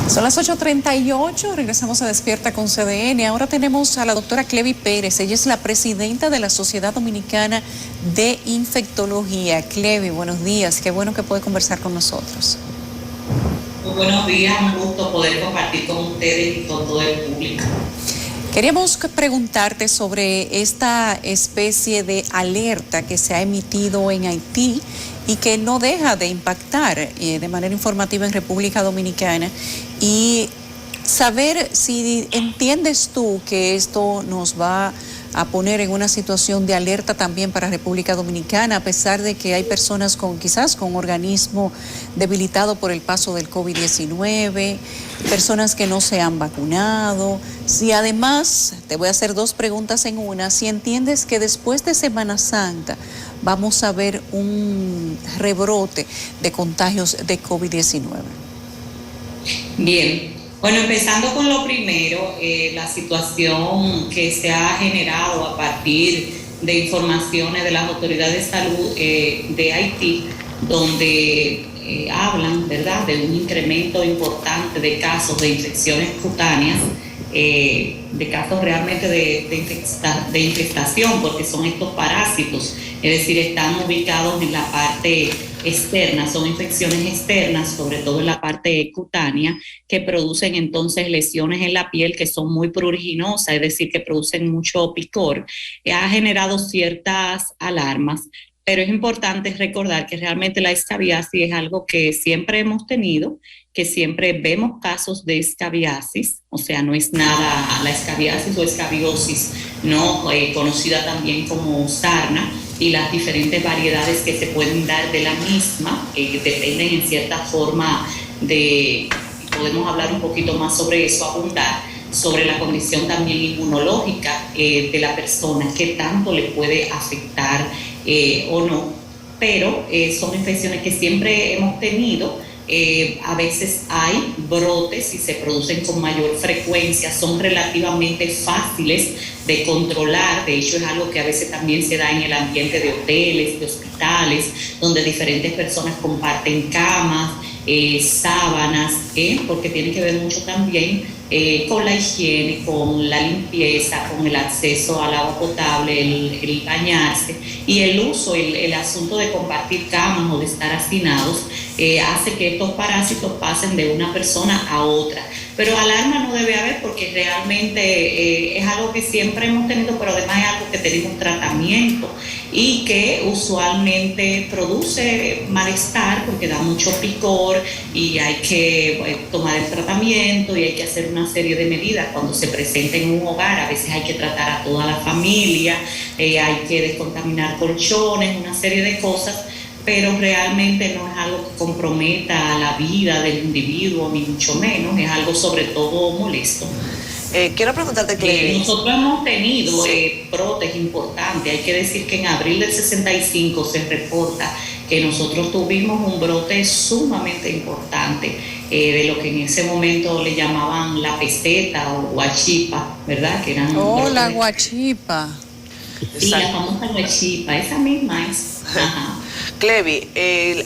Son las 8:38, regresamos a Despierta con CDN. Ahora tenemos a la doctora Clevy Pérez, ella es la presidenta de la Sociedad Dominicana de Infectología. Clevy, buenos días, qué bueno que puede conversar con nosotros. Muy buenos días, un gusto poder compartir con ustedes y con todo el público. Queríamos preguntarte sobre esta especie de alerta que se ha emitido en Haití y que no deja de impactar de manera informativa en República Dominicana, y saber si entiendes tú que esto nos va a poner en una situación de alerta también para República Dominicana, a pesar de que hay personas quizás con organismo debilitado por el paso del COVID-19, personas que no se han vacunado. Si además, te voy a hacer dos preguntas en una, si entiendes que después de Semana Santa vamos a ver un rebrote de contagios de COVID-19. Bien, bueno, empezando con lo primero, la situación que se ha generado a partir de informaciones de las autoridades de salud de Haití, donde hablan, ¿verdad?, de un incremento importante de casos de infecciones cutáneas, de casos realmente de infestación, porque son estos parásitos, es decir, están ubicados en la parte externa, son infecciones externas, sobre todo en la parte cutánea, que producen entonces lesiones en la piel que son muy pruriginosas, es decir, que producen mucho picor. Ha generado ciertas alarmas, pero es importante recordar que realmente la escabiasis es algo que siempre hemos tenido, que siempre vemos casos de escabiasis, o sea, no es nada, la escabiasis o escabiosis, no conocida también como sarna, y las diferentes variedades que se pueden dar de la misma, dependen en cierta forma de, podemos hablar un poquito más sobre eso, abundar sobre la condición también inmunológica de la persona, qué tanto le puede afectar o no, pero son infecciones que siempre hemos tenido. A veces hay brotes y se producen con mayor frecuencia, son relativamente fáciles de controlar, de hecho es algo que a veces también se da en el ambiente de hoteles, de hospitales, donde diferentes personas comparten camas, sábanas, porque tiene que ver mucho también con la higiene, con la limpieza, con el acceso al agua potable, el bañarse, y el uso, el asunto de compartir camas o de estar hacinados, hace que estos parásitos pasen de una persona a otra. Pero alarma no debe haber, porque realmente es algo que siempre hemos tenido, pero además es algo que tenemos tratamiento y que usualmente produce malestar porque da mucho picor y hay que tomar el tratamiento y hay que hacer una serie de medidas cuando se presenta en un hogar. A veces hay que tratar a toda la familia, hay que descontaminar colchones, una serie de cosas, pero realmente no es algo que comprometa la vida del individuo, ni mucho menos, es algo sobre todo molesto. Quiero preguntarte, Clevy. Nosotros hemos tenido brotes importantes. Hay que decir que en abril del 65 se reporta que nosotros tuvimos un brote sumamente importante de lo que en ese momento le llamaban la peseta o guachipa, ¿verdad? Que eran la guachipa. Sí, la famosa guachipa, esa misma es. Ajá. Clevy,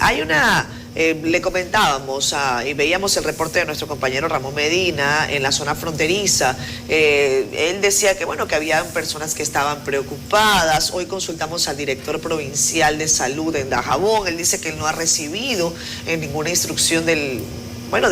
hay una... le comentábamos y veíamos el reporte de nuestro compañero Ramón Medina en la zona fronteriza. Él decía que, bueno, que había personas que estaban preocupadas. Hoy consultamos al director provincial de salud en Dajabón. Él dice que él no ha recibido ninguna instrucción de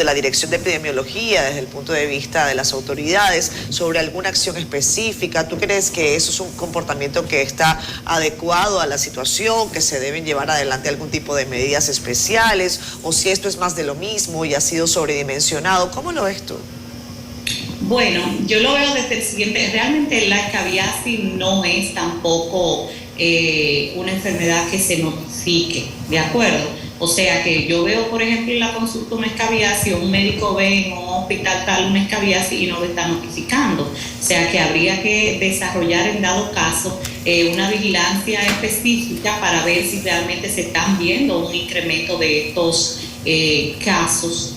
la Dirección de Epidemiología desde el punto de vista de las autoridades sobre alguna acción específica. ¿Tú crees que eso es un comportamiento que está adecuado a la situación, que se deben llevar adelante algún tipo de medidas especiales, o si esto es más de lo mismo y ha sido sobredimensionado? ¿Cómo lo ves tú? Bueno, yo lo veo desde el siguiente. Realmente la escabiasis no es tampoco una enfermedad que se notifique, ¿de acuerdo? O sea que yo veo, por ejemplo, en la consulta una escabiasis, un médico ve en un hospital tal una escabiasis y no lo está notificando. O sea que habría que desarrollar en dado caso una vigilancia específica para ver si realmente se están viendo un incremento de estos casos,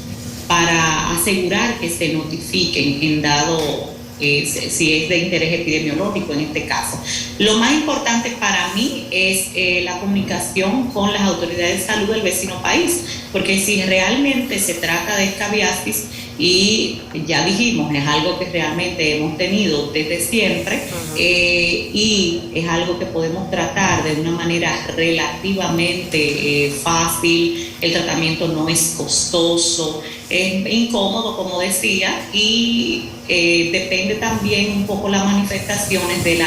para asegurar que se notifiquen en dado si es de interés epidemiológico en este caso. Lo más importante para mí es la comunicación con las autoridades de salud del vecino país, porque si realmente se trata de escabiasis, y ya dijimos, es algo que realmente hemos tenido desde siempre, y es algo que podemos tratar de una manera relativamente fácil. El tratamiento no es costoso, es incómodo, como decía, y depende también un poco las manifestaciones de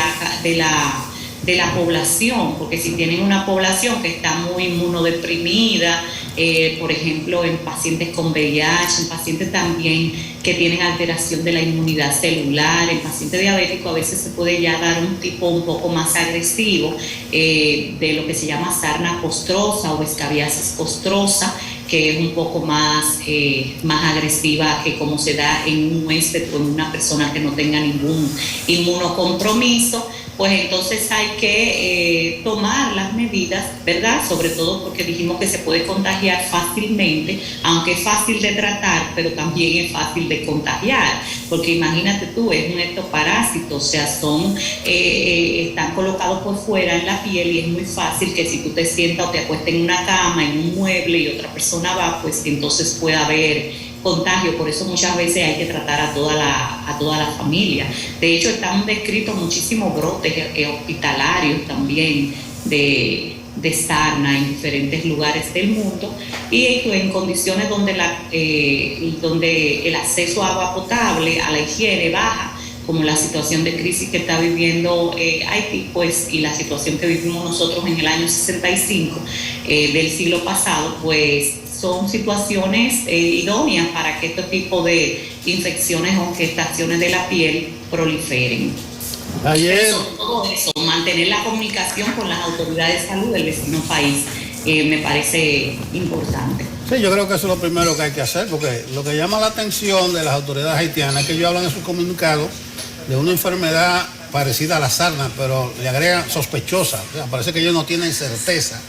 la población, porque si tienen una población que está muy inmunodeprimida, por ejemplo, en pacientes con VIH, en pacientes también que tienen alteración de la inmunidad celular, en pacientes diabéticos a veces se puede ya dar un tipo un poco más agresivo de lo que se llama sarna costrosa o escabiasis costrosa, que es un poco más agresiva que como se da en un huésped o en una persona que no tenga ningún inmunocompromiso. Pues entonces hay que tomar las medidas, ¿verdad? Sobre todo porque dijimos que se puede contagiar fácilmente, aunque es fácil de tratar, pero también es fácil de contagiar, porque imagínate tú, es un ectoparásito, o sea, están colocados por fuera en la piel y es muy fácil que si tú te sientas o te acuestas en una cama, en un mueble y otra persona va, pues entonces pueda haber contagio. Por eso muchas veces hay que tratar a toda la familia. De hecho, están descritos muchísimos brotes hospitalarios también de sarna en diferentes lugares del mundo, y en condiciones donde el acceso a agua potable, a la higiene baja, como la situación de crisis que está viviendo Haití, pues, y la situación que vivimos nosotros en el año 65 del siglo pasado, pues son situaciones idóneas para que este tipo de infecciones o infestaciones de la piel proliferen. Ayer, Todo eso, mantener la comunicación con las autoridades de salud del vecino país, me parece importante. sí, yo creo que eso es lo primero que hay que hacer, porque lo que llama la atención de las autoridades haitianas es que ellos hablan en su comunicado de una enfermedad parecida a la sarna, pero le agregan sospechosa. O sea, parece que ellos no tienen certeza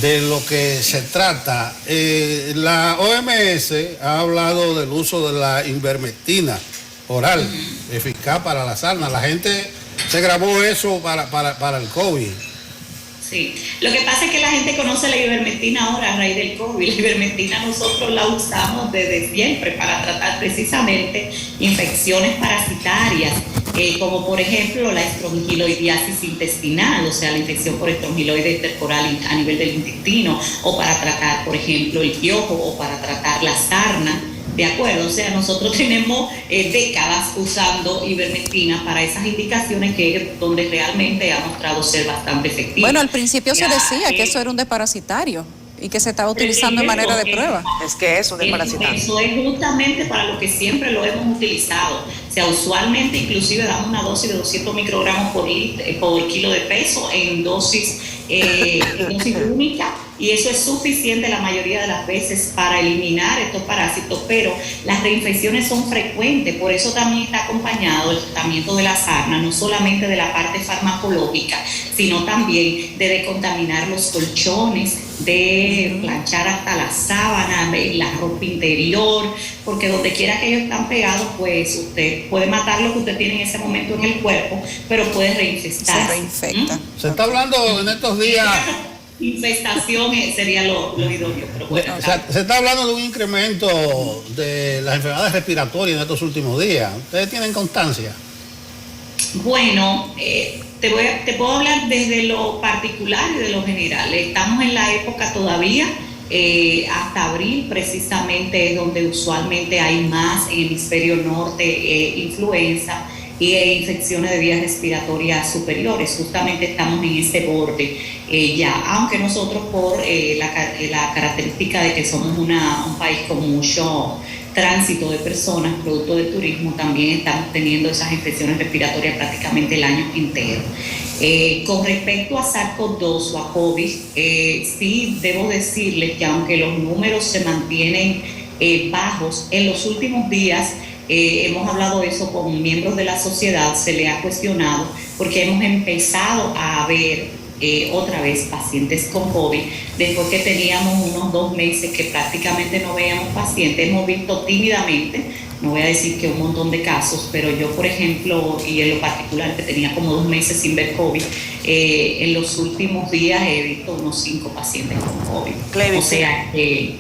de lo que se trata. La OMS ha hablado del uso de la ivermectina oral, eficaz para la sarna. La gente se grabó eso para el COVID. Sí, lo que pasa es que la gente conoce la ivermectina ahora a raíz del COVID. La ivermectina nosotros la usamos desde siempre para tratar precisamente infecciones parasitarias, como por ejemplo la estrongiloidiasis intestinal, o sea, la infección por estrongiloides intercoral a nivel del intestino, o para tratar, por ejemplo, el piojo, o para tratar la sarna. ¿De acuerdo? O sea, nosotros tenemos décadas usando ivermectina para esas indicaciones, que es donde realmente ha mostrado ser bastante efectiva. Bueno, al principio se decía que eso era un desparasitario y que se estaba utilizando de manera de prueba. Es que eso es desparasitante. Eso es justamente para lo que siempre lo hemos utilizado. O sea, usualmente inclusive damos una dosis de 200 microgramos por kilo de peso en dosis única, y eso es suficiente la mayoría de las veces para eliminar estos parásitos, pero las reinfecciones son frecuentes. Por eso también está acompañado el tratamiento de la sarna, no solamente de la parte farmacológica, sino también de decontaminar los colchones, de planchar hasta la sábana, la ropa interior, porque donde quiera que ellos están pegados, pues usted puede matar lo que usted tiene en ese momento en el cuerpo, pero puede reinfestar. Se reinfecta. Se está hablando en estos días... Infestación sería lo idóneo, pero bueno. O sea, se está hablando de un incremento de las enfermedades respiratorias en estos últimos días. ¿Ustedes tienen constancia? Bueno, te puedo hablar desde lo particular y de lo general. Estamos en la época todavía, hasta abril precisamente es donde usualmente hay más en el hemisferio norte influenza y infecciones de vías respiratorias superiores. Justamente estamos en ese borde ya, aunque nosotros por la característica de que somos un país con mucho tránsito de personas, producto del turismo, también estamos teniendo esas infecciones respiratorias prácticamente el año entero. Con respecto a SARS-CoV-2 o a COVID, sí debo decirles que aunque los números se mantienen bajos, en los últimos días hemos hablado eso con miembros de la sociedad, se le ha cuestionado porque hemos empezado a ver otra vez pacientes con COVID, después que teníamos unos 2 meses que prácticamente no veíamos pacientes. Hemos visto tímidamente, no voy a decir que un montón de casos, pero yo, por ejemplo, y en lo particular que tenía como 2 meses sin ver COVID, en los últimos días he visto unos 5 pacientes con COVID. Clevis. O sea que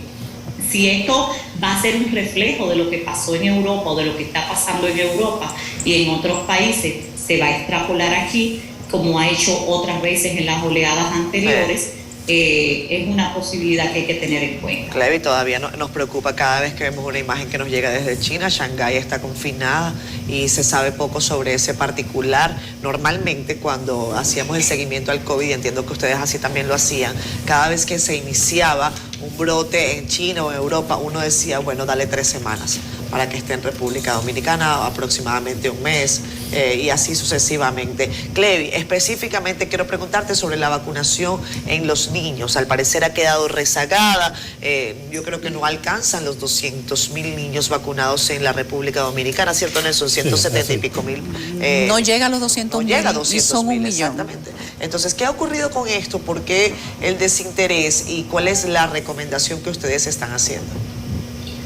si esto va a ser un reflejo de lo que pasó en Europa o de lo que está pasando en Europa y en otros países, se va a extrapolar aquí, como ha hecho otras veces en las oleadas anteriores. Es una posibilidad que hay que tener en cuenta. Clevi, todavía nos preocupa cada vez que vemos una imagen que nos llega desde China. Shanghái está confinada y se sabe poco sobre ese particular. Normalmente cuando hacíamos el seguimiento al COVID, y entiendo que ustedes así también lo hacían, cada vez que se iniciaba un brote en China o en Europa, uno decía, bueno, dale 3 semanas para que esté en República Dominicana, aproximadamente un mes, y así sucesivamente. Clevi, específicamente quiero preguntarte sobre la vacunación en los niños. Al parecer ha quedado rezagada. Yo creo que no alcanzan los 200.000 niños vacunados en la República Dominicana, ¿cierto, Nelson? 170 y pico mil. No llega a los 200.000. No llega a 200.000, y son 1 millón. exactamente. Entonces, ¿qué ha ocurrido con esto? ¿Por qué el desinterés y cuál es la recomendación que ustedes están haciendo?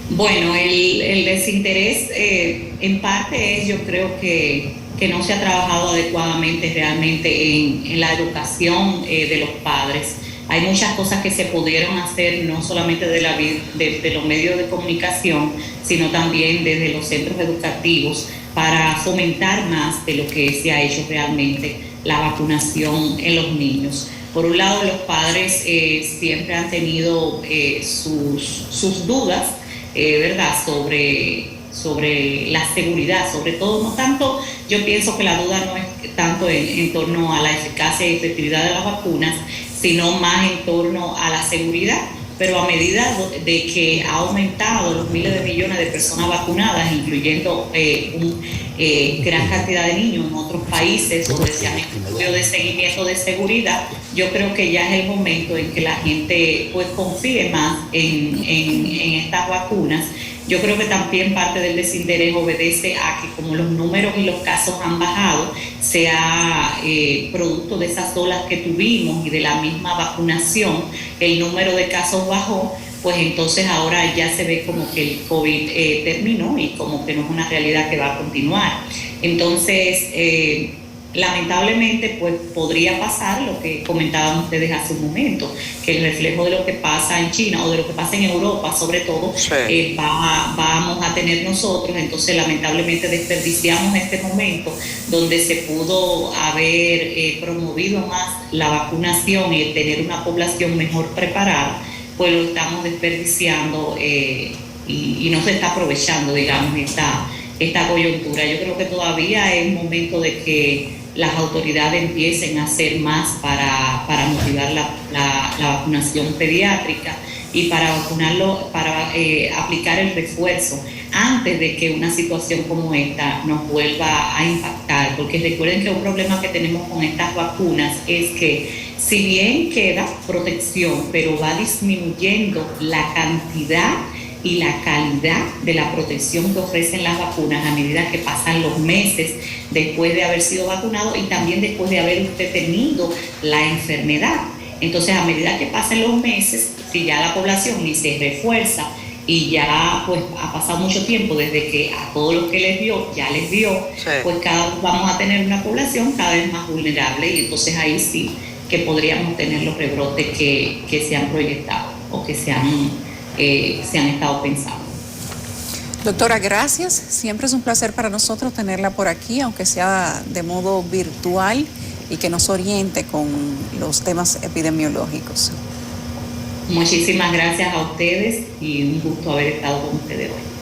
Bueno, el desinterés en parte es, yo creo que no se ha trabajado adecuadamente realmente en la educación de los padres. Hay muchas cosas que se pudieron hacer, no solamente de los medios de comunicación, sino también desde los centros educativos, para fomentar más de lo que se ha hecho realmente la vacunación en los niños. Por un lado, los padres siempre han tenido sus dudas, ¿verdad?, sobre la seguridad, sobre todo, no tanto, yo pienso que la duda no es tanto en torno a la eficacia y efectividad de las vacunas, sino más en torno a la seguridad. Pero a medida de que ha aumentado los miles de millones de personas vacunadas, incluyendo gran cantidad de niños en otros países donde se han hecho estudios de seguimiento de seguridad, yo creo que ya es el momento en que la gente pues confíe más en estas vacunas. Yo creo que también parte del desinterés obedece a que como los números y los casos han bajado, sea producto de esas olas que tuvimos y de la misma vacunación, el número de casos bajó, pues entonces ahora ya se ve como que el COVID terminó y como que no es una realidad que va a continuar. Entonces, lamentablemente, pues podría pasar lo que comentaban ustedes hace un momento, que el reflejo de lo que pasa en China o de lo que pasa en Europa, sobre todo, sí, vamos a tener nosotros. Entonces, lamentablemente, desperdiciamos este momento donde se pudo haber promovido más la vacunación y el tener una población mejor preparada, pues lo estamos desperdiciando y no se está aprovechando, digamos, esta coyuntura. Yo creo que todavía es momento de que las autoridades empiecen a hacer más para motivar la vacunación pediátrica y para aplicar el refuerzo antes de que una situación como esta nos vuelva a impactar, porque recuerden que un problema que tenemos con estas vacunas es que si bien queda protección, pero va disminuyendo la cantidad y la calidad de la protección que ofrecen las vacunas a medida que pasan los meses después de haber sido vacunado y también después de haber usted tenido la enfermedad. Entonces, a medida que pasen los meses, si ya la población ni se refuerza y ya pues ha pasado mucho tiempo desde que a todos los que les dio, ya les dio, sí, pues vamos a tener una población cada vez más vulnerable y entonces ahí sí que podríamos tener los rebrotes que se han proyectado o que se han estado pensando. Doctora, gracias. Siempre es un placer para nosotros tenerla por aquí, aunque sea de modo virtual, y que nos oriente con los temas epidemiológicos. Muchísimas gracias a ustedes y un gusto haber estado con ustedes hoy.